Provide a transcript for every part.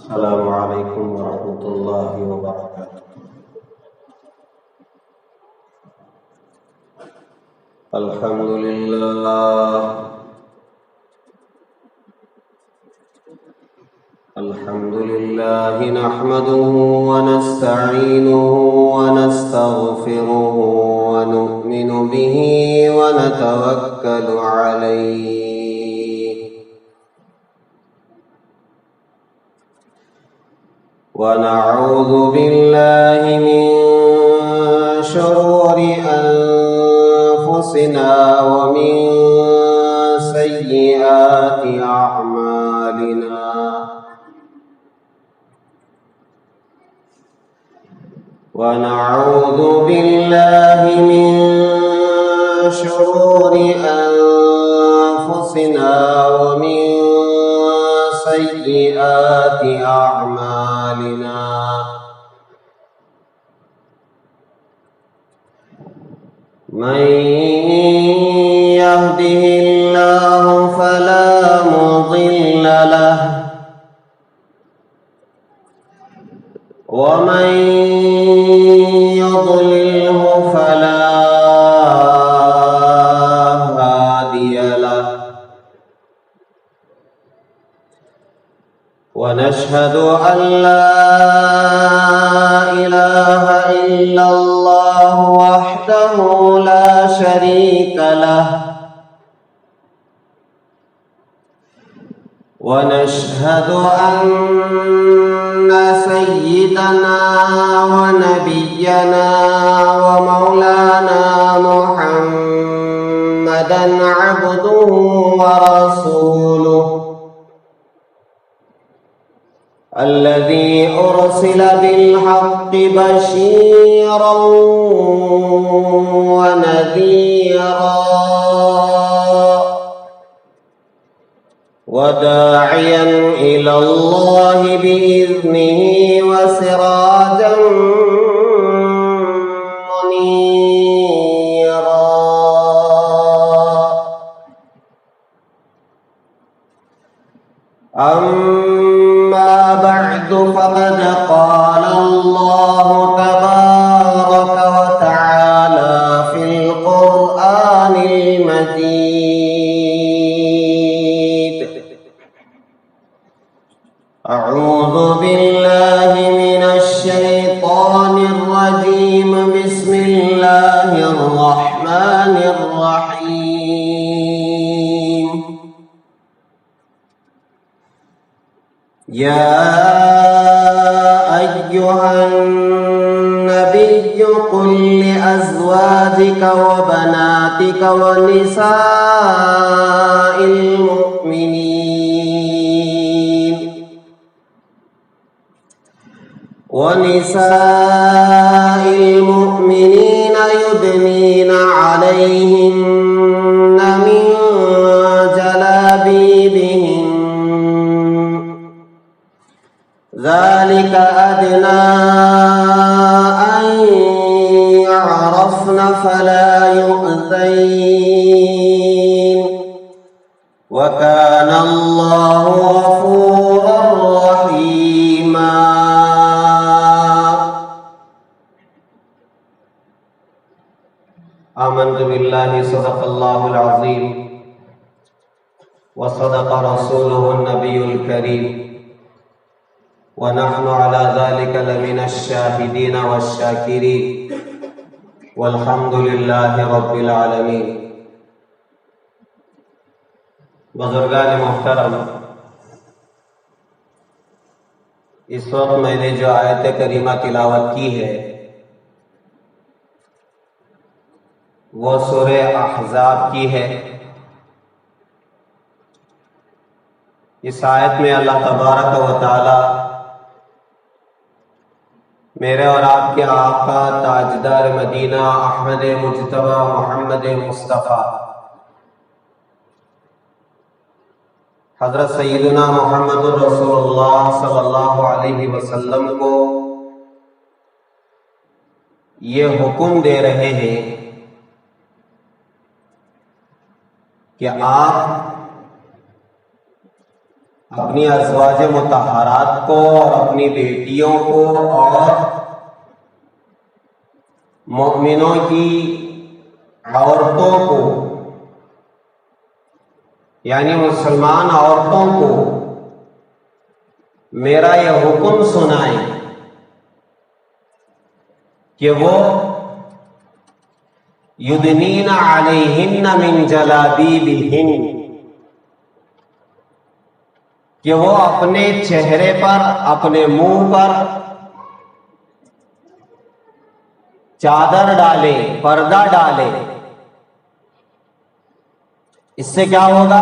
السلام علیکم ورحمۃ اللہ وبرکاتہ۔ الحمد للہ نحمده ونستعینه ونستغفره ونؤمن به ونتوکل علیہ ونعوذ باللہ من شرور انفسنا ومن سیئات اعمالنا، ونعوذ باللہ من شرور انفسنا ومن سیئات اعمالنا، من يهده الله فلا مضل له ومن يضلله فلا هادي له، ونشهد أن لا إله إلا الله وحده لا شريك له، ونشهد أن سيدنا ونبينا ومولانا محمدا عبده ورسوله الذي أرسل بالحق بشيرا ونذيرا وداعيا إلى الله بإذنه وسراجا منيرا، أما بعد فقد قال الله تبارك وتعالى في القرآن المجيد: أعوذ بالله من الشيطان الرجيم، بسم الله الرحمن الرحيم. يا أيها النبي قل لأزواجك وبناتك ونساء المؤمنين يدنين عليهن من جلابيبهن، ذلك أدنى أن يعرفن فلا يؤذين، وكان الله غفورا رحيما. آمنت بالله صدق الله العظيم وصدق رسوله النبي الكريم، ونحن على ذلك لمن الشاهدين والشاكرين، والحمد لله رب العالمين. بزرگان محترم، اس وقت میں نے جو آیت کریمہ تلاوت کی ہے وہ سورہ احزاب کی ہے۔ اس آیت میں اللہ تبارک و تعالی میرے اور آپ کے آقا تاجدار مدینہ احمد مجتبی محمد مصطفیٰ حضرت سیدنا محمد رسول اللہ صلی اللہ علیہ وسلم کو یہ حکم دے رہے ہیں کہ آپ اپنی ازواج مطہرات کو اور اپنی بیٹیوں کو اور مومنوں کی عورتوں کو، یعنی مسلمان عورتوں کو میرا یہ حکم سنائیں کہ وہ یدنین علیہن من جلابیبہن، کہ وہ اپنے چہرے پر، اپنے منہ پر چادر ڈالے، پردہ ڈالے۔ اس سے کیا ہوگا؟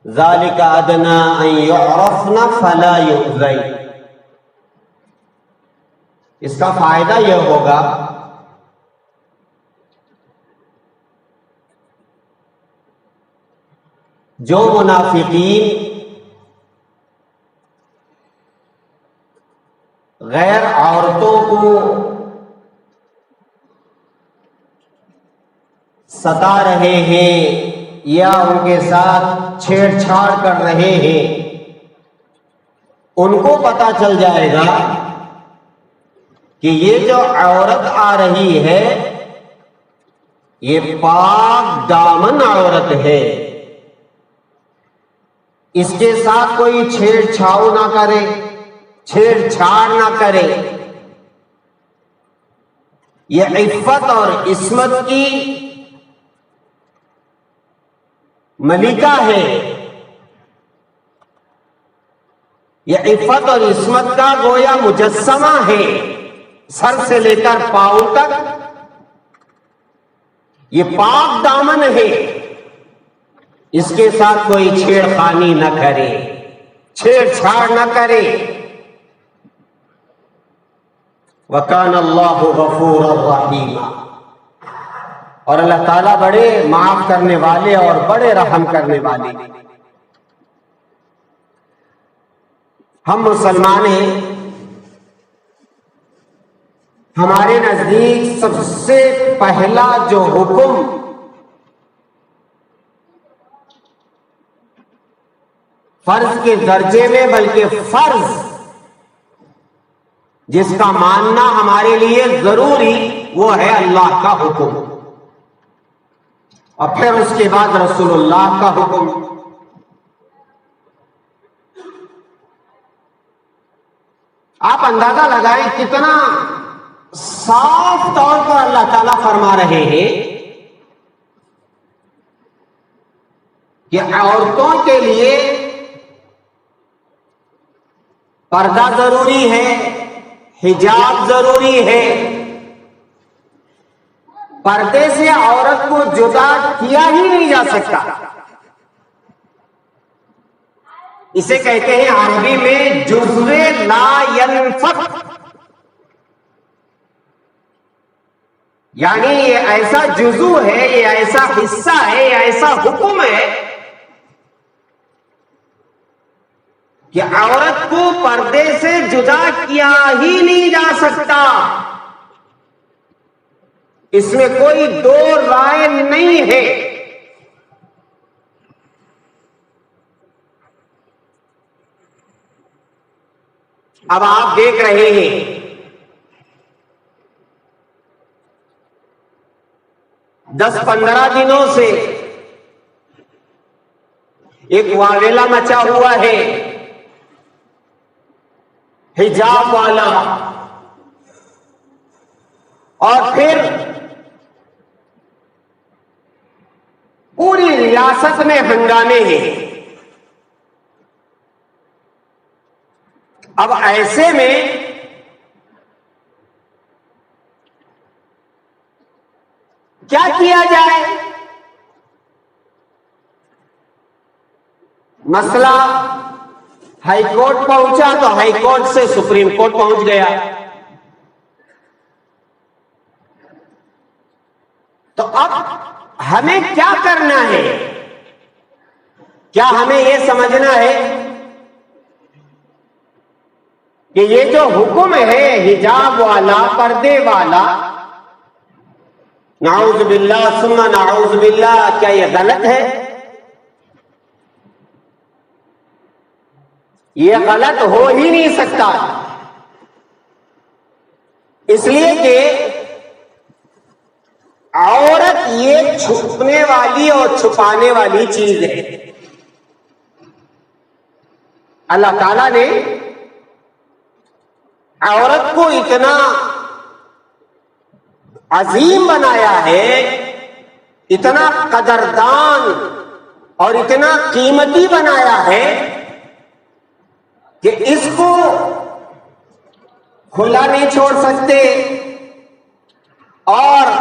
ذالک ادنی ان یعرفن فلا یؤذین، اس کا فائدہ یہ ہوگا جو منافقین غیر عورتوں کو ستا رہے ہیں یا ان کے ساتھ چھیڑ چھاڑ کر رہے ہیں، ان کو پتہ چل جائے گا کہ یہ جو عورت آ رہی ہے یہ پاک دامن عورت ہے، اس کے ساتھ کوئی چھیڑ چھاؤ نہ کرے، چھیڑ چھاڑ نہ کرے۔ یہ عفت اور عصمت کی ملکہ ہے، یہ عفت اور عصمت کا گویا مجسمہ ہے، سر سے لے کر پاؤں تک یہ پاک دامن ہے، اس کے ساتھ کوئی چھیڑ خانی نہ کرے، چھیڑ چھاڑ نہ کرے۔ وَكَانَ اللَّهُ غَفُورًا رَحِيمًا، اور اللہ تعالیٰ بڑے معاف کرنے والے اور بڑے رحم کرنے والے۔ ہم مسلمان ہیں، ہمارے نزدیک سب سے پہلا جو حکم فرض کے درجے میں بلکہ فرض جس کا ماننا ہمارے لیے ضروری، وہ ہے اللہ کا حکم، اور پھر اس کے بعد رسول اللہ کا حکم۔ آپ اندازہ لگائیں کتنا صاف طور پر اللہ تعالیٰ فرما رہے ہیں کہ عورتوں کے لیے پردہ ضروری ہے، حجاب ضروری ہے، پردے سے عورت کو جدا کیا ہی نہیں جا سکتا۔ اسے کہتے ہیں عربی میں جزو لا ينفك، یعنی یہ ایسا جزو ہے، یہ ایسا حصہ ہے، یہ ایسا حکم ہے کہ عورت کو پردے سے جدا کیا ہی نہیں جا سکتا، اس میں کوئی دو رائے نہیں ہے۔ اب آپ دیکھ رہے ہیں دس 15 دنوں سے ایک واویلا مچا ہوا ہے حجاب والا، اور پھر پوری ریاست میں ہنگامے ہیں۔ اب ایسے میں کیا کیا جائے؟ مسئلہ ہائی کورٹ پہنچا تو ہائی کورٹ سے سپریم کورٹ پہنچ گیا، تو اب ہمیں کیا کرنا ہے؟ کیا ہمیں یہ سمجھنا ہے کہ یہ جو حکم ہے حجاب والا، پردے والا، نعوذ باللہ ثم نعوذ باللہ، کیا یہ غلط ہے؟ یہ غلط ہو ہی نہیں سکتا، اس لیے کہ عورت یہ چھپنے والی اور چھپانے والی چیز ہے۔ اللہ تعالیٰ نے عورت کو اتنا عظیم بنایا ہے، اتنا قدردان اور اتنا قیمتی بنایا ہے کہ اس کو کھلا نہیں چھوڑ سکتے اور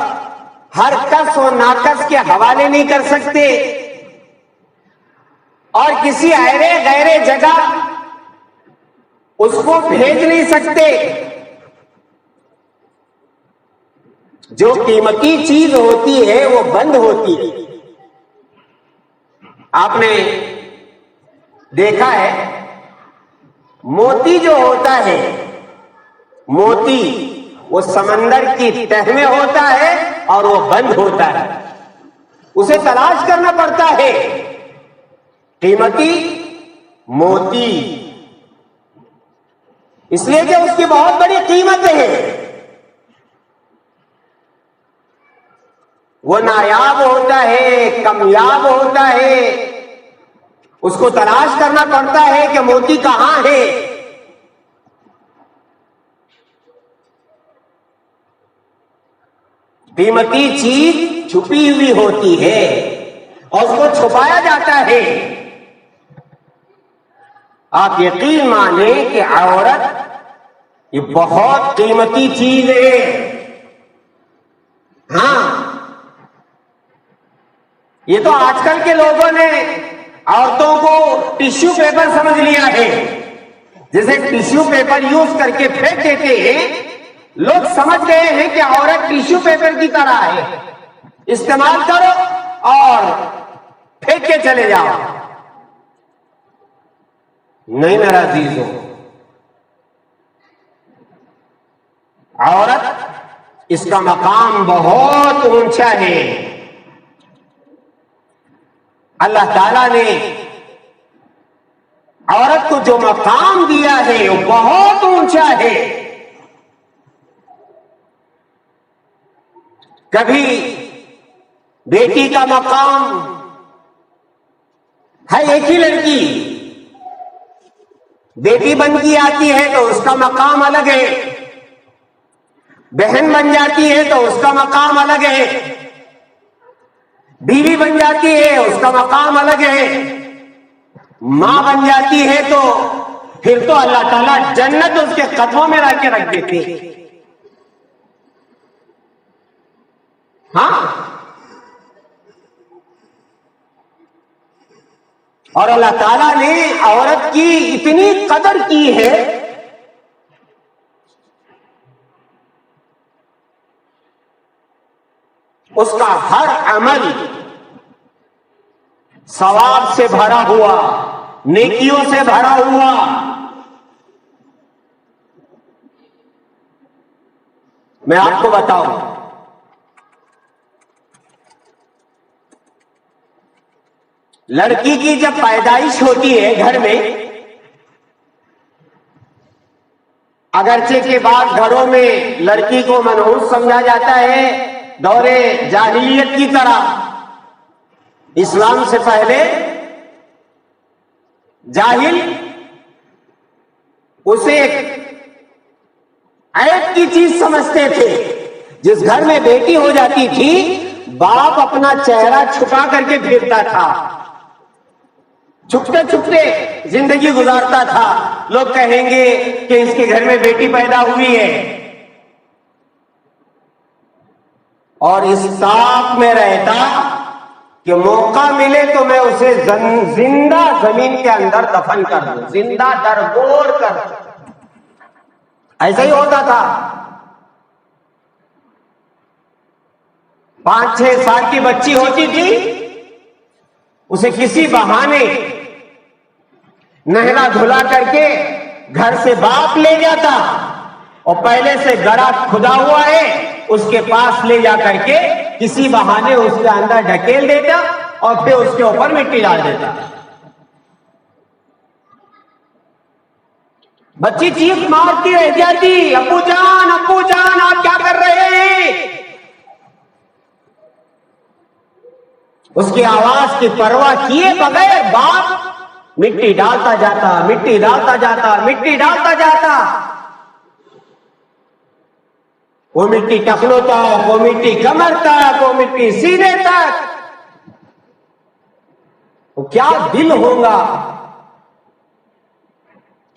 ہر کس و ناکس کے حوالے نہیں کر سکتے اور کسی ایرے غیرے جگہ اس کو بھیج نہیں سکتے۔ جو قیمتی چیز ہوتی ہے وہ بند ہوتی ہے۔ آپ نے دیکھا ہے موتی جو ہوتا ہے، موتی وہ سمندر کی تہ میں ہوتا ہے اور وہ بند ہوتا ہے، اسے تلاش کرنا پڑتا ہے۔ قیمتی موتی، اس لیے کہ اس کی بہت بڑی قیمت ہے، وہ نایاب ہوتا ہے، کامیاب ہوتا ہے، اس کو تلاش کرنا پڑتا ہے کہ موتی کہاں ہے۔ قیمتی چیز چھپی ہوئی ہوتی ہے اور اس کو چھپایا جاتا ہے۔ آپ یقین مانیں کہ عورت یہ بہت قیمتی چیز ہے۔ ہاں، یہ تو آج کل کے لوگوں نے عورتوں کو ٹیشو پیپر سمجھ لیا ہے، جیسے ٹیشو پیپر یوز کر کے پھینک دیتے ہیں، لوگ سمجھ گئے ہیں کہ عورت ٹیشو پیپر کی طرح ہے، استعمال کرو اور پھینک کے چلے جاؤ۔ نہیں میرا عزیزو، عورت اس کا مقام بہت اونچا ہے۔ اللہ تعالیٰ نے عورت کو جو مقام دیا ہے وہ بہت اونچا ہے۔ کبھی بیٹی کا مقام ہے ایک ہی لڑکی، بیٹی بن کے آتی ہے تو اس کا مقام الگ ہے، بہن بن جاتی ہے تو اس کا مقام الگ ہے، بیوی بن جاتی ہے اس کا مقام الگ ہے، ماں بن جاتی ہے تو پھر تو اللہ تعالیٰ جنت اس کے قدموں میں رکھ کے رکھ دیتے۔ ہاں، اور اللہ تعالیٰ نے عورت کی اتنی قدر کی ہے اس کا ہر عمل ثواب سے بھرا ہوا، نیکیوں سے بھرا ہوا۔ میں آپ کو بتاؤں، لڑکی کی جب پیدائش ہوتی ہے گھر میں، اگرچہ کے بعد گھروں میں لڑکی کو منحوس سمجھا جاتا ہے دور جاہلیت کی طرح، اسلام سے پہلے جاہل اسے ایک عیب کی چیز سمجھتے تھے۔ جس گھر میں بیٹی ہو جاتی تھی، باپ اپنا چہرہ چھپا کر کے پھرتا تھا، چھپتے چھپتے زندگی گزارتا تھا۔ لوگ کہیں گے کہ اس کے گھر میں بیٹی پیدا ہوئی ہے، اور اس طاق میں رہتا کہ موقع ملے تو میں اسے زندہ زمین کے اندر دفن کر دوں، زندہ درگور کر دوں۔ ایسا ہی ہوتا تھا۔ 5-6 سال کی بچی ہوتی تھی، اسے کسی بہانے نہلا دھلا کر کے گھر سے باپ لے جاتا اور پہلے سے گڑھا کھدا ہوا ہے اس کے پاس لے جا کر کے کسی بہانے اس کے اندر ڈھکیل دیتا اور پھر اس کے اوپر مٹی ڈال دیتا۔ بچی چیخ مارتی رہ جاتی، ابو جان آپ کیا کر رہے ہیں؟ اس کی آواز کی پرواہ کیے بغیر باپ مٹی ڈالتا جاتا، مٹی ڈالتا جاتا، مٹی ڈالتا جاتا۔ وہ مٹی ٹخنوں تک، وہ مٹی کمر تک، وہ مٹی سینے تک۔ وہ کیا دل ہوگا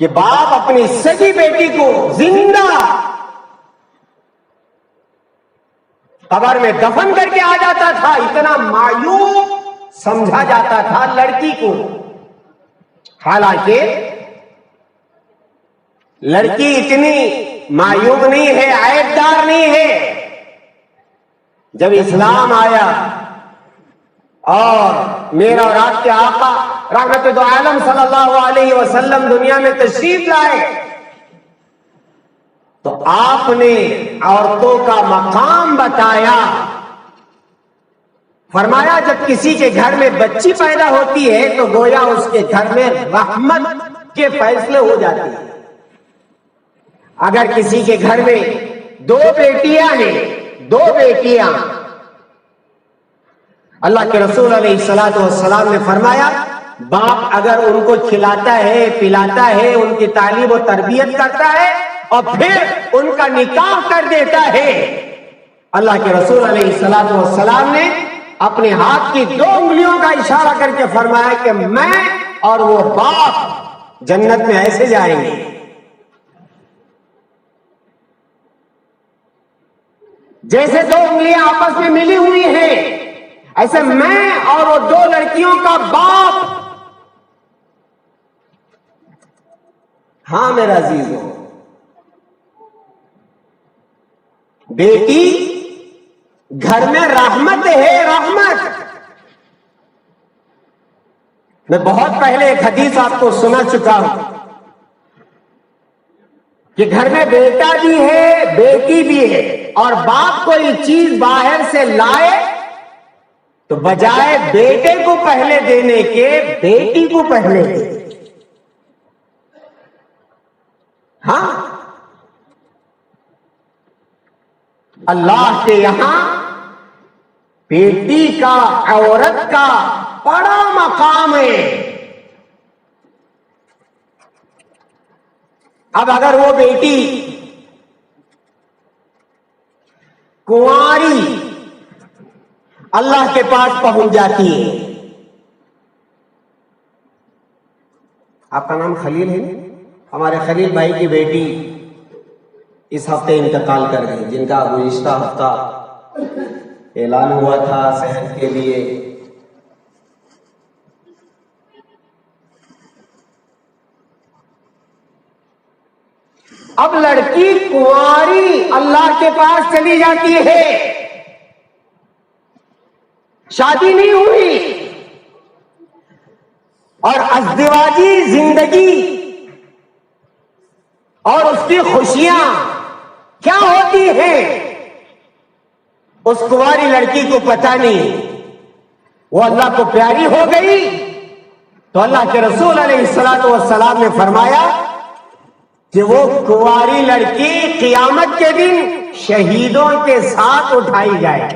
کہ باپ اپنی سگی بیٹی کو زندہ قبر میں دفن کر کے آ جاتا تھا۔ اتنا مایوب سمجھا جاتا تھا لڑکی کو، حالانکہ لڑکی اتنی مایوب نہیں ہے، عیب دار نہیں ہے۔ جب اسلام آیا اور میرا اور آپ کے آقا رحمت دو عالم صلی اللہ علیہ وسلم دنیا میں تشریف لائے تو آپ نے عورتوں کا مقام بتایا۔ فرمایا جب کسی کے گھر میں بچی پیدا ہوتی ہے تو گویا اس کے گھر میں رحمت کے فیصلے ہو جاتے ہیں۔ اگر کسی کے گھر میں دو بیٹیاں ہیں، دو بیٹیاں، اللہ کے رسول علیہ الصلوۃ والسلام نے فرمایا باپ اگر ان کو کھلاتا ہے، پلاتا ہے، ان کی تعلیم و تربیت کرتا ہے اور پھر ان کا نکاح کر دیتا ہے، اللہ کے رسول علیہ الصلوۃ والسلام نے اپنے ہاتھ کی 2 انگلیوں کا اشارہ کر کے فرمایا کہ میں اور وہ باپ جنت میں ایسے جائیں گے جیسے 2 انگلیاں آپس میں ملی ہوئی ہیں، ایسے میں اور وہ 2 لڑکیوں کا باپ۔ ہاں میرا عزیزو، بیٹی گھر میں رحمت ہے، رحمت۔ میں بہت پہلے ایک حدیث آپ کو سنا چکا ہوں کہ گھر میں بیٹا بھی ہے، بیٹی بھی ہے، اور باپ کوئی چیز باہر سے لائے تو بجائے بیٹے کو پہلے دینے کے بیٹی کو پہلے دے۔ ہاں، اللہ کے یہاں بیٹی کا، عورت کا بڑا مقام ہے۔ اب اگر وہ بیٹی کنواری اللہ کے پاس پہنچ جاتی ہے، آپ کا نام خلیل ہے، ہمارے خلیل بھائی کی بیٹی اس ہفتے انتقال کر گئی، جن کا گزشتہ ہفتہ اعلان ہوا تھا صحت کے لیے۔ اب لڑکی کنواری اللہ کے پاس چلی جاتی ہے، شادی نہیں ہوئی، اور ازدواجی زندگی اور اس کی خوشیاں کیا ہوتی ہیں اس کنواری لڑکی کو پتہ نہیں۔ وہ اللہ کو پیاری ہو گئی تو اللہ کے رسول علیہ الصلوۃ والسلام نے فرمایا کہ وہ کنواری لڑکی قیامت کے دن شہیدوں کے ساتھ اٹھائی جائے۔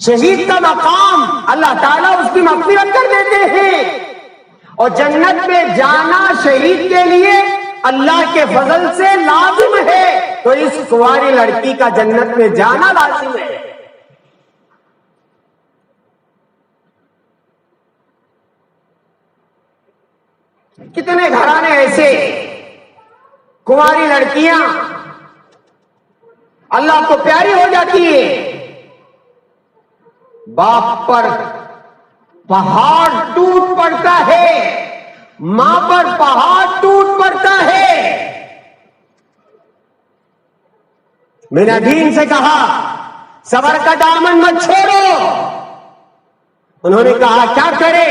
شہید کا مقام اللہ تعالیٰ اس کی مغفرت کر دیتے ہیں، اور جنت میں جانا شہید کے لیے اللہ کے فضل سے لازم ہے، تو اس کنواری لڑکی کا جنت میں جانا لازم ہے۔ کتنے گھرانے ایسے کنواری لڑکیاں اللہ کو پیاری ہو جاتی ہے، باپ پر پہاڑ ٹوٹ پڑتا ہے، ماں پر پہاڑ ٹوٹ پڑتا ہے۔ میں نے دین سے کہا صبر کا دامن مت چھوڑو، انہوں نے کہا کیا کرے،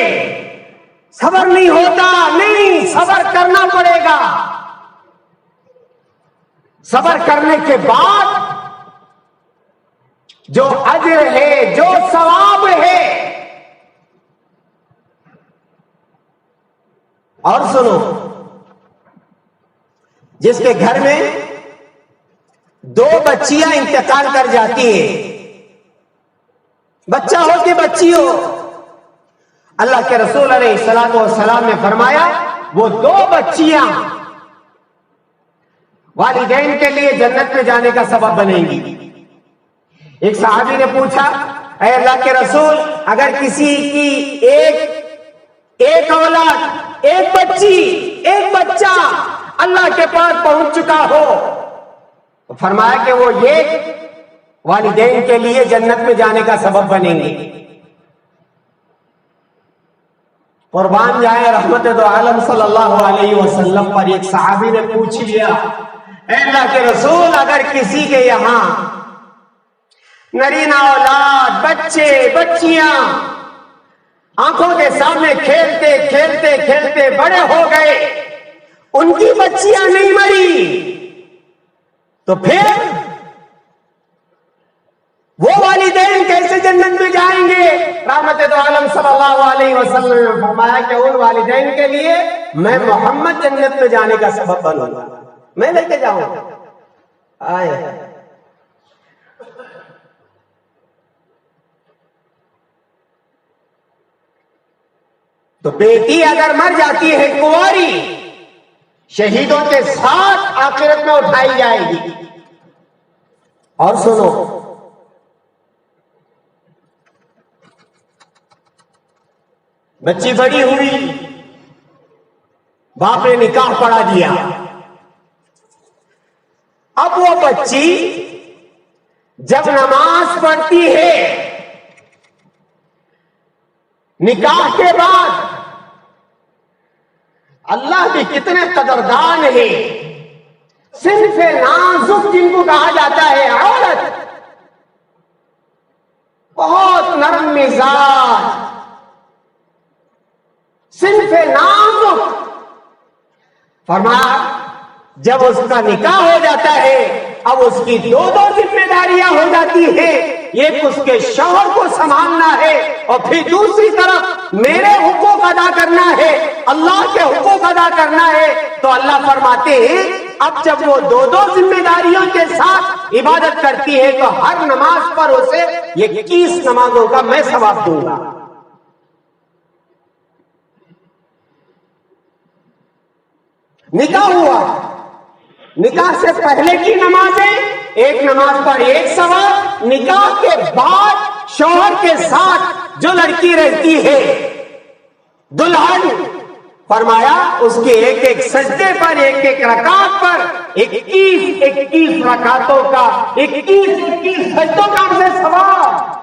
صبر نہیں ہوتا، نہیں صبر کرنا پڑے گا۔ صبر کرنے کے بعد جو اجر ہے، جو ثواب ہے، اور سنو، جس کے گھر میں 2 بچیاں انتقال کر جاتی ہیں، بچہ ہو کہ بچی ہو، اللہ کے رسول علیہ الصلوۃ والسلام نے فرمایا وہ 2 بچیاں والدین کے لیے جنت میں جانے کا سبب بنیں گی۔ ایک صحابی نے پوچھا، اے اللہ کے رسول، اگر کسی کی ایک اولاد، ایک بچی، ایک بچہ اللہ کے پاس پہنچ چکا ہو، تو فرمایا کہ وہ یہ والدین کے لیے جنت میں جانے کا سبب بنیں گے۔ قربان جائے رحمت دو عالم صلی اللہ علیہ وسلم پر ایک صحابی نے پوچھ لیا، اے اللہ کے رسول، اگر کسی کے یہاں نرینہ اولاد، بچے بچیاں آنکھوں کے سامنے کھیلتے کھیلتے کھیلتے بڑے ہو گئے، ان کی بچیاں نہیں مری، تو پھر وہ والدین کیسے جنت میں جائیں گے؟ رحمت دو عالم صلی اللہ علیہ وسلم نے فرمایا کہ ان والدین کے لیے میں محمد جنت میں جانے کا سبب بنوں گا، میں لے کے جاؤں گا۔ آئے تو بیٹی اگر مر جاتی ہے کنواری، شہیدوں کے ساتھ آخرت میں اٹھائی جائے گی۔ اور سنو، بچی بڑی ہوئی، باپ نے نکاح پڑھا دیا، اب وہ بچی جب نماز پڑھتی ہے نکاح کے بعد، اللہ بھی کتنے قدردان ہے، صنف نازک جن کو کہا جاتا ہے، عورت بہت نرم مزاج، صنف نازک، فرمایا جب اس کا نکاح ہو جاتا ہے اب اس کی 2 ذمہ داریاں ہو جاتی ہیں، ایک اس کے شوہر کو سنبھالنا ہے اور پھر دوسری طرف میرے حقوق ادا کرنا ہے، اللہ کے حقوق ادا کرنا ہے۔ تو اللہ فرماتے ہیں اب جب وہ 2 ذمہ داریوں کے ساتھ عبادت کرتی ہے تو ہر نماز پر اسے 21 نمازوں کا میں ثواب دوں گا۔ نکاح ہوا، نکاح سے پہلے کی نمازیں، ایک نماز پر 1 ثواب، نکاح کے بعد شوہر کے ساتھ جو لڑکی رہتی ہے دلہن، فرمایا اس کے ایک ایک سجدے پر، ایک ایک رکعت پر 21 رکعتوں کا، 21 سجدوں کا اسے ثواب۔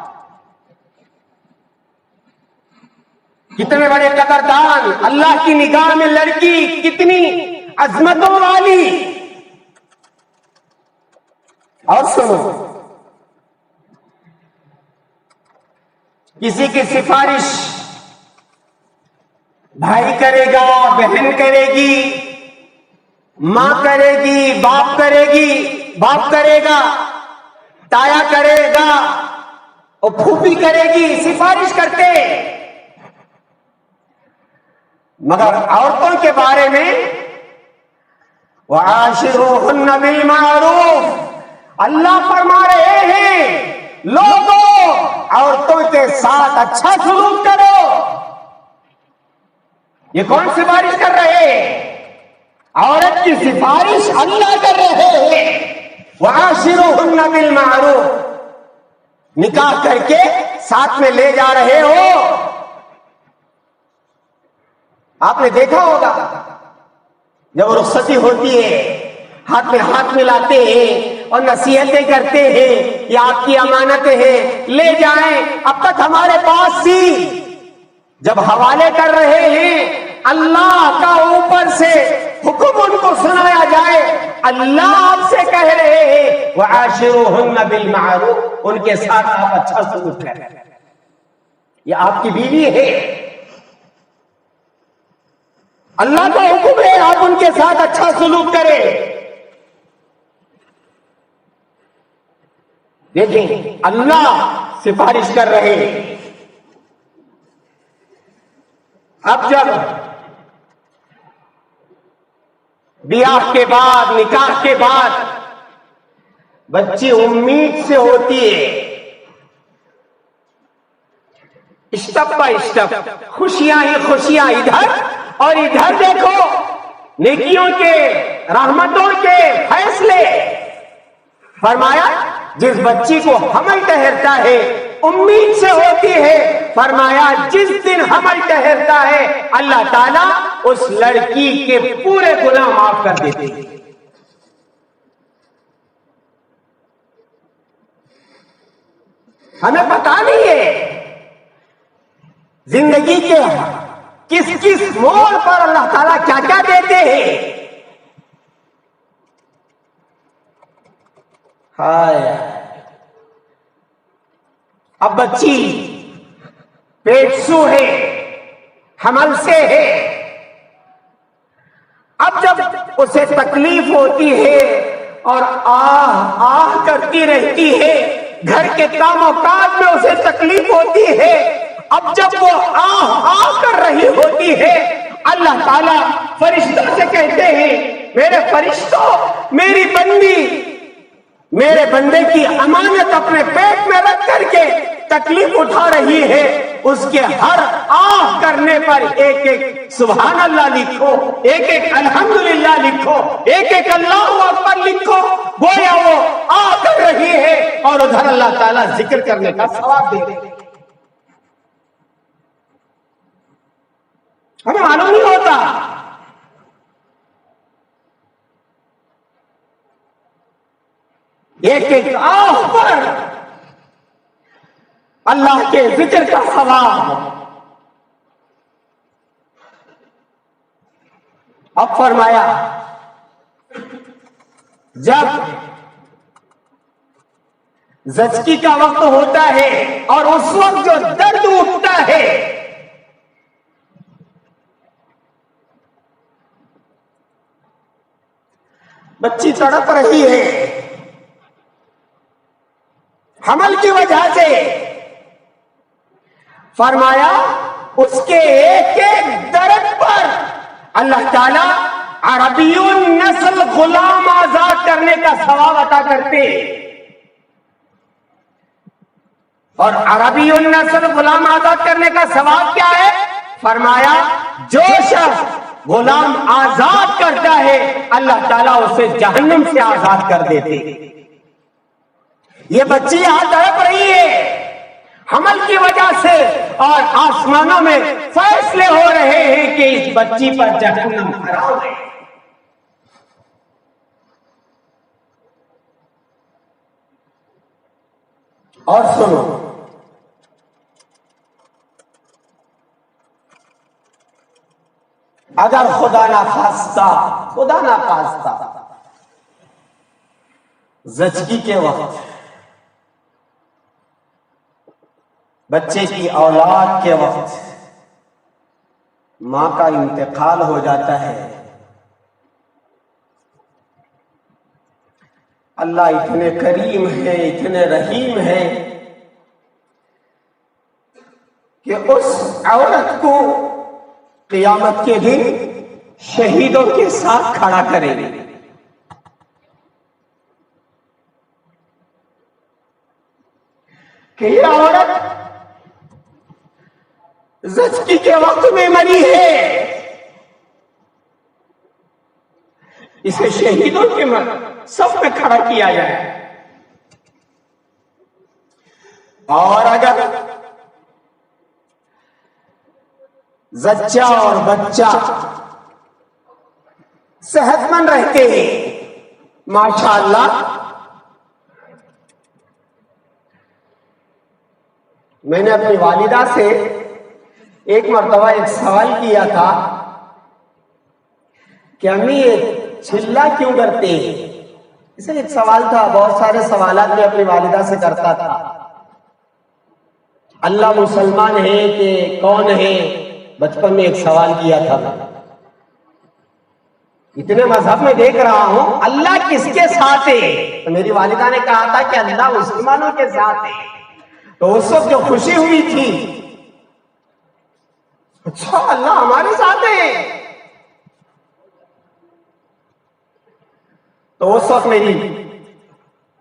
کتنے بڑے قدردان، اللہ کی نگاہ میں لڑکی کتنی عظمتوں والی۔ اور سنو، کسی کی سفارش بھائی کرے گا، بہن کرے گی، ماں کرے گی، باپ کرے گی، باپ کرے گا، تایا کرے گا اور پھوپھی کرے گی، سفارش کرتے، مگر عورتوں کے بارے میں وَعَاشِرُوهُنَّ بِالْمَعْرُوفِ، اللہ فرما رہے ہیں لوگوں عورتوں کے ساتھ اچھا سلوک کرو۔ یہ کون سفارش کر رہے ہیں؟ عورت کی سفارش اللہ کر رہے ہیں۔ وَعَاشِرُوهُنَّ بِالْمَعْرُوفِ، نکاح کر کے ساتھ میں لے جا رہے ہو۔ آپ نے دیکھا ہوگا جب رخصتی ہوتی ہے ہاتھ میں ہاتھ ملاتے ہیں اور نصیحتیں کرتے ہیں، یہ آپ کی امانتیں ہیں، لے جائیں، اب تک ہمارے پاس تھی۔ جب حوالے کر رہے ہیں اللہ کا اوپر سے حکم ان کو سنایا جائے، اللہ آپ سے کہہ رہے ہیں وَعَاشِرُوهُنَّ بِالْمَعْرُوفِ، ان کے ساتھ آپ اچھا سلوک کریں، یہ آپ کی بیوی ہے، اللہ کا حکم ہے آپ ان کے ساتھ اچھا سلوک کریں۔ دیکھیں اللہ سفارش کر رہے ہیں۔ اب جب بیاہ کے بعد، نکاح کے بعد بچی امید سے ہوتی ہے، اسٹپ بائی اسٹپ، خوشیاں ہی خوشیاں ادھر اور ادھر دیکھو نیکیوں کے، رحمتوں کے فیصلے۔ فرمایا جس بچی کو حمل ٹھہرتا ہے امید سے ہوتی ہے، فرمایا جس دن حمل ٹھہرتا ہے اللہ تعالیٰ اس لڑکی کے پورے گناہ معاف کر دیتے ہیں۔ ہمیں پتا نہیں ہے زندگی کے کس کس موڑ پر اللہ تعالیٰ کیا کیا دیتے ہیں۔ ہائے، اب بچی پیٹ سو ہے، حمل سے ہے، اب جب اسے تکلیف ہوتی ہے اور آہ آہ کرتی رہتی ہے، گھر کے کام و کاج میں اسے تکلیف ہوتی ہے، اب جب وہ آہ آہ کر رہی ہوتی ہے اللہ تعالیٰ فرشتوں سے کہتے ہیں میرے فرشتوں، میری بندی میرے بندے کی امانت اپنے پیٹ میں رکھ کر کے تکلیف اٹھا رہی ہے، اس کے ہر آہ کرنے پر ایک ایک سبحان اللہ لکھو، ایک ایک الحمدللہ لکھو، ایک ایک اللہ اکبر لکھو، گویا وہ آہ کر رہی ہے اور ادھر اللہ تعالیٰ ذکر کرنے کا ثواب دے رہے۔ ہمیں معلوم نہیں ہوتا ایک ایک آہ پر اللہ کے ذکر کا ثواب۔ اب فرمایا جب زچگی کا وقت ہوتا ہے اور اس وقت جو درد اٹھتا ہے، بچی تڑپ رہی ہے حمل کی وجہ سے، فرمایا اس کے ایک ایک درد پر اللہ تعالیٰ عربی النسل غلام آزاد کرنے کا ثواب عطا کرتے۔ اور عربی النسل غلام آزاد کرنے کا ثواب کیا ہے؟ فرمایا جو شخص غلام آزاد کرتا ہے اللہ تعالیٰ اسے جہنم سے آزاد کر دیتے۔ یہ بچی یہاں تڑپ رہی ہے حمل کی وجہ سے، اور آسمانوں میں فیصلے ہو رہے ہیں کہ اس بچی پر جہنم حرام ہے۔ اور سنو، اگر خدا نہ خواستہ زچگی کے وقت بچے کی اولاد کے وقت ماں کا انتقال ہو جاتا ہے، اللہ اتنے کریم ہے، اتنے رحیم ہے کہ اس عورت کو قیامت کے دن شہیدوں کے ساتھ کھڑا کرے گی۔ کہ یہ عورت زچگی کے وقت میں مری ہے، اسے شہیدوں کے صف میں کھڑا کیا جائے۔ اور اگر زچہ اور بچہ صحت مند رہتے ہیں، ماشاءاللہ، میں نے اپنی والدہ سے ایک مرتبہ ایک سوال کیا تھا کہ امی یہ چلہ کیوں کرتے ہیں؟ اسے ایک سوال تھا، بہت سارے سوالات میں اپنی والدہ سے کرتا تھا۔ اللہ مسلمان ہے کہ کون ہے؟ بچپن میں ایک سوال کیا تھا۔ اتنے مذہب میں دیکھ رہا ہوں اللہ کس کے ساتھ ہے؟ تو میری والدہ نے کہا تھا کہ اللہ مسلمانوں کے ساتھ ہے۔ تو اس وقت جو خوشی ہوئی تھی، اچھا اللہ ہمارے ساتھ ہے۔ تو اس وقت میری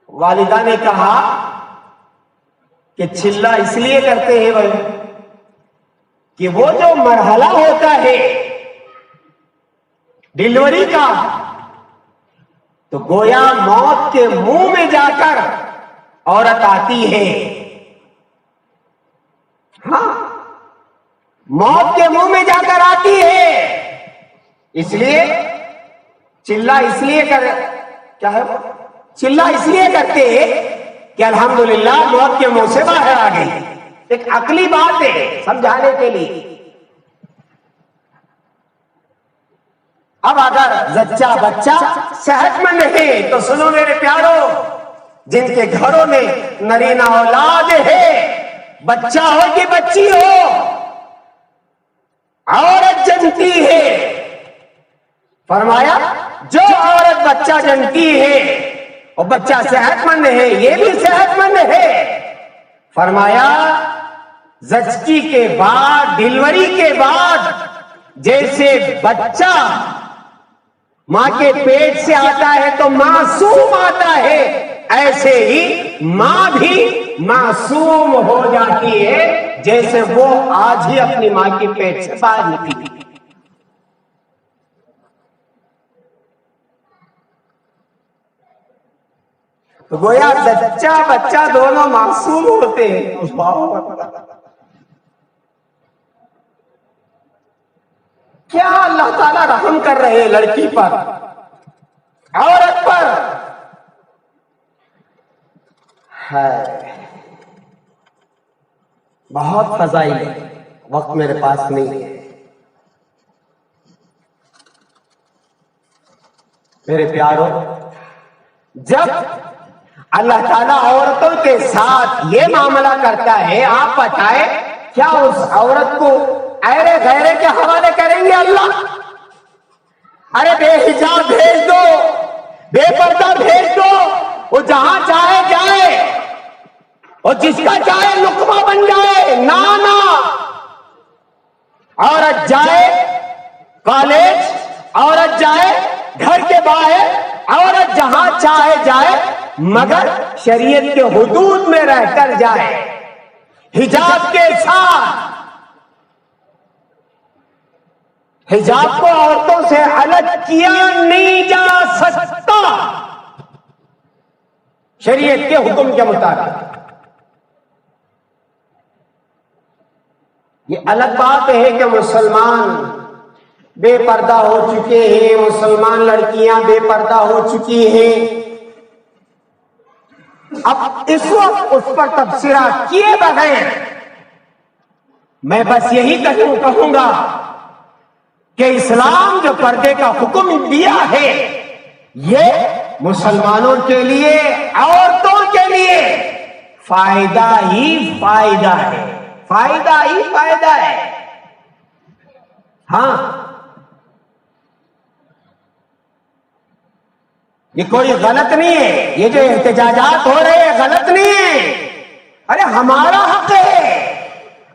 والدہ نے کہا کہ چلہ اس لیے کرتے ہیں بھائی کہ وہ جو مرحلہ ہوتا ہے ڈیلیوری کا، تو گویا موت کے منہ میں جا کر عورت آتی ہے. ہاں، موت کے منہ میں جا کر آتی ہے. اس لیے چلہ اس لیے کیا ہے، چلہ اس لیے کرتے کہ الحمدللہ موت کے منہ سے باہر آ گئی. ایک عقلی بات ہے سمجھانے کے لیے. اب اگر زچہ بچہ صحت مند ہے تو سنو میرے پیارو، جن کے گھروں میں نرینہ اولاد ہے، بچہ ہو کہ بچی ہو، عورت جنتی ہے. فرمایا جو عورت بچہ جنتی ہے اور بچہ صحت مند ہے، یہ بھی صحت مند ہے. فرمایا زچگی کے بعد، ڈیلیوری کے بعد جیسے بچہ ماں کے پیٹ سے آتا ہے تو معصوم آتا ہے، ایسے ہی ماں بھی معصوم ہو جاتی ہے جیسے وہ آج ہی اپنی ماں کے پیٹ سے باہر نکلی. تو گویا زچہ بچہ دونوں معصوم ہوتے ہیں. کیا اللہ تعالیٰ رحم کر رہے ہیں لڑکی پر، عورت پر. ہے بہت فضائل ہے، وقت میرے پاس نہیں ہے. میرے پیارو، جب اللہ تعالیٰ عورتوں کے ساتھ یہ معاملہ کرتا ہے، آپ بتائیں کیا اس عورت کو ایرے غیرے کے حوالے کریں گے اللہ؟ ارے بے حجاب بھیج دو، بے پردہ بھیج دو، وہ جہاں چاہے جائے اور جس کا چاہے لقمہ بن جائے. نانا، عورت جائے کالج، عورت جائے گھر کے باہر، عورت جہاں چاہے جائے مگر شریعت کے حدود میں رہ کر جائے، حجاب کے ساتھ. حجاب کو عورتوں سے الگ کیا نہیں جا سکتا شریعت کے حکم کے مطابق. یہ الگ بات ہے کہ مسلمان بے پردہ ہو چکے ہیں، مسلمان لڑکیاں بے پردہ ہو چکی ہیں. اب اس وقت اس پر تبصرہ کیے بغیر میں بس یہی کہوں گا کہ اسلام جو پردے کا حکم دیا ہے یہ مسلمانوں کے لیے، عورتوں کے لیے فائدہ ہی فائدہ ہے، فائدہ ہی فائدہ ہے. ہاں، یہ کوئی غلط نہیں ہے، یہ جو احتجاجات ہو رہے ہیں غلط نہیں ہے. ارے ہمارا حق ہے،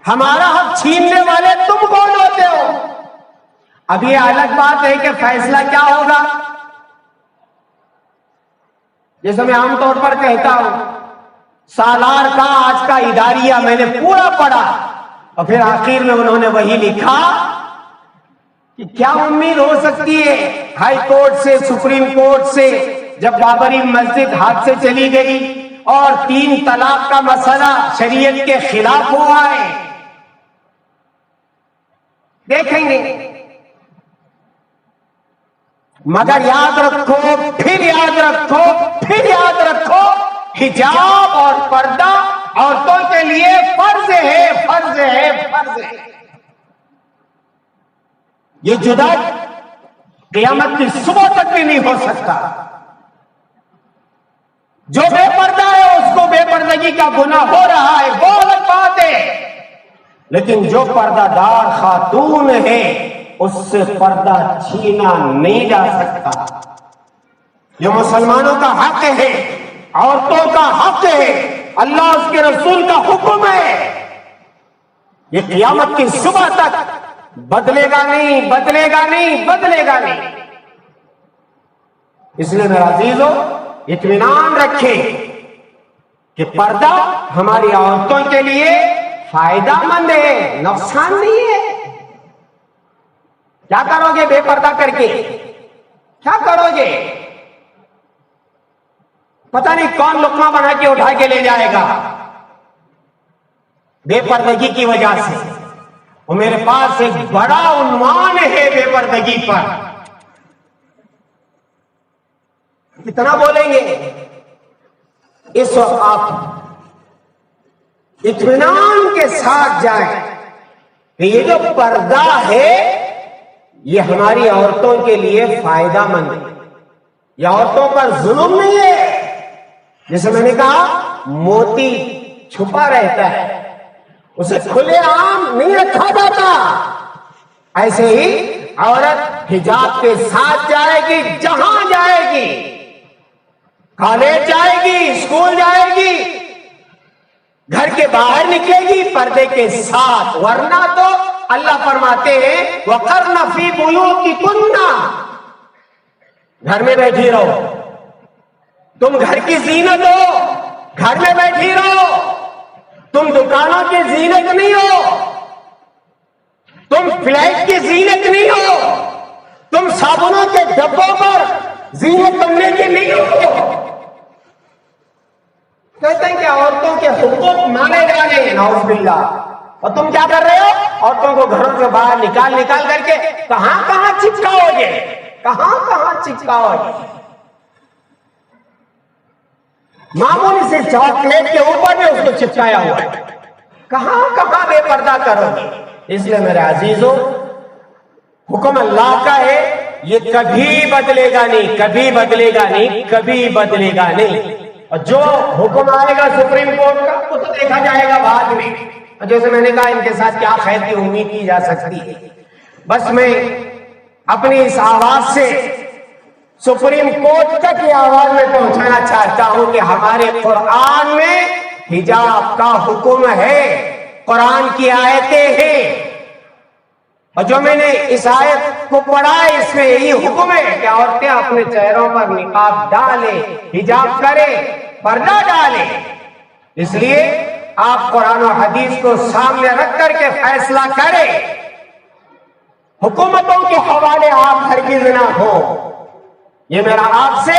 ہمارا حق چھیننے والے تم کون ہوتے ہو؟ اب یہ الگ بات ہے کہ فیصلہ کیا ہوگا. جیسے میں عام طور پر کہتا ہوں، سالار کا آج کا اداریہ میں نے پورا پڑھا اور پھر آخر میں انہوں نے وہی لکھا کہ کیا امید ہو سکتی ہے ہائی کورٹ سے، سپریم کورٹ سے، جب بابری مسجد ہاتھ سے چلی گئی اور 3 طلاق کا مسئلہ شریعت کے خلاف ہوا ہے. دیکھیں گے، مگر یاد رکھو، پھر یاد رکھو، پھر یاد رکھو، حجاب اور پردہ عورتوں کے لیے فرض ہے، فرض ہے، فرض ہے. یہ جدا قیامت کی صبح تک بھی نہیں ہو سکتا. جو بے پردہ ہے اس کو بے پردگی کا گناہ ہو رہا ہے، وہ الگ بات ہے. لیکن جو پردہ دار خاتون ہے اس سے پردہ چھینا نہیں جا سکتا. یہ مسلمانوں کا حق ہے، عورتوں کا حق ہے، اللہ اس کے رسول کا حکم ہے. یہ قیامت کی صبح تک بدلے گا نہیں، بدلے گا نہیں، بدلے گا نہیں. اس لیے میرا عزیزو اطمینان رکھیں کہ پردہ ہماری عورتوں کے لیے فائدہ مند ہے، نقصان نہیں ہے۔ کیا کرو گے بے پردہ کر کے؟ کیا کرو گے؟ پتہ نہیں کون لقمہ بنا کے اٹھا کے لے جائے گا بے پردگی کی وجہ سے۔ اور میرے پاس ایک بڑا عنوان ہے بے پردگی پر، کتنا بولیں گے؟ اس وقت آپ اطمینان کے ساتھ جائیں کہ یہ جو پردہ ہے یہ ہماری عورتوں کے لیے فائدہ مند ہے، یہ عورتوں پر ظلم نہیں ہے۔ جیسے میں نے کہا موتی چھپا رہتا ہے، اسے کھلے عام نہیں رکھا جاتا، ایسے ہی عورت حجاب کے ساتھ جائے گی، جہاں جائے گی، کالج جائے گی، اسکول جائے گی، گھر کے باہر نکلے گی پردے کے ساتھ، ورنہ تو اللہ فرماتے ہیں وَقَرْنَ فِي بُيُوتِكُنَّ، گھر میں بیٹھی رہو، تم گھر کی زینت ہو، گھر میں بیٹھی رہو، تم دکانوں کی زینت نہیں ہو، تم فلیٹ کی زینت نہیں ہو، تم صابنوں کے ڈبوں پر زینت بننے کی نہیں ہو۔ کہتے ہیں کہ عورتوں کے حقوق مانے جانے ہیں، نعوذ باللہ، اور تم کیا کر رہے ہو؟ عورتوں کو گھروں سے باہر نکال کر کے کہاں کہاں چپکاؤ گے، کہاں کہاں چپکاؤ گے؟ معمولی سے چاکلیٹ کے اوپر بھی اس کو چپکایا ہوا ہے، کہاں کہاں بے پردہ کرو گے؟ اس لیے میرے عزیزوں حکم اللہ کا ہے، یہ کبھی بدلے گا نہیں، کبھی بدلے گا نہیں، کبھی بدلے گا نہیں۔ اور جو حکم آئے گا سپریم کورٹ کا وہ تو دیکھا جائے گا بعد میں، اور جیسے میں نے کہا ان کے ساتھ کیا خیر کی امید کی جا سکتی ہے۔ بس میں اپنی اس آواز سے سپریم کورٹ تک یہ آواز میں پہنچانا چاہتا ہوں کہ ہمارے قرآن میں حجاب کا حکم ہے، قرآن کی آیتیں ہیں، اور جو میں نے اس آیت کو پڑھا ہے اس میں یہی حکم ہے کہ عورتیں اپنے چہروں پر نقاب ڈالیں، حجاب کریں، پردہ ڈالیں۔ اس لیے آپ قرآن و حدیث کو سامنے رکھ کر کے فیصلہ کریں، حکومتوں کے حوالے آپ ہرگز نہ ہو۔ یہ میرا آپ سے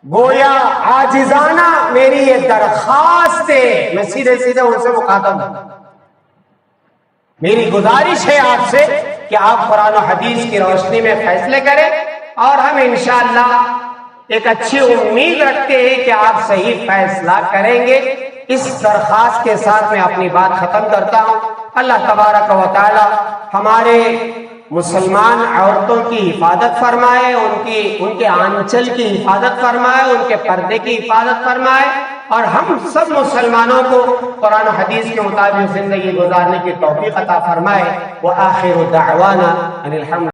گویا عاجزانہ میری یہ درخواست ہے، میں سیدھے سیدھے ان سے مخاطب ہوں، میری گزارش ہے آپ سے کہ آپ قرآن و حدیث کی روشنی میں فیصلے کریں، اور ہم انشاءاللہ ایک اچھی امید رکھتے ہیں کہ آپ صحیح فیصلہ کریں گے۔ اس درخواست کے ساتھ میں اپنی بات ختم کرتا ہوں۔ اللہ تبارک و تعالی ہمارے مسلمان عورتوں کی حفاظت فرمائے، ان کے آنچل کی حفاظت فرمائے، ان کے پردے کی حفاظت فرمائے، اور ہم سب مسلمانوں کو قرآن و حدیث کے مطابق زندگی گزارنے کی توفیق عطا فرمائے۔ وآخر دعوانا ان الحمد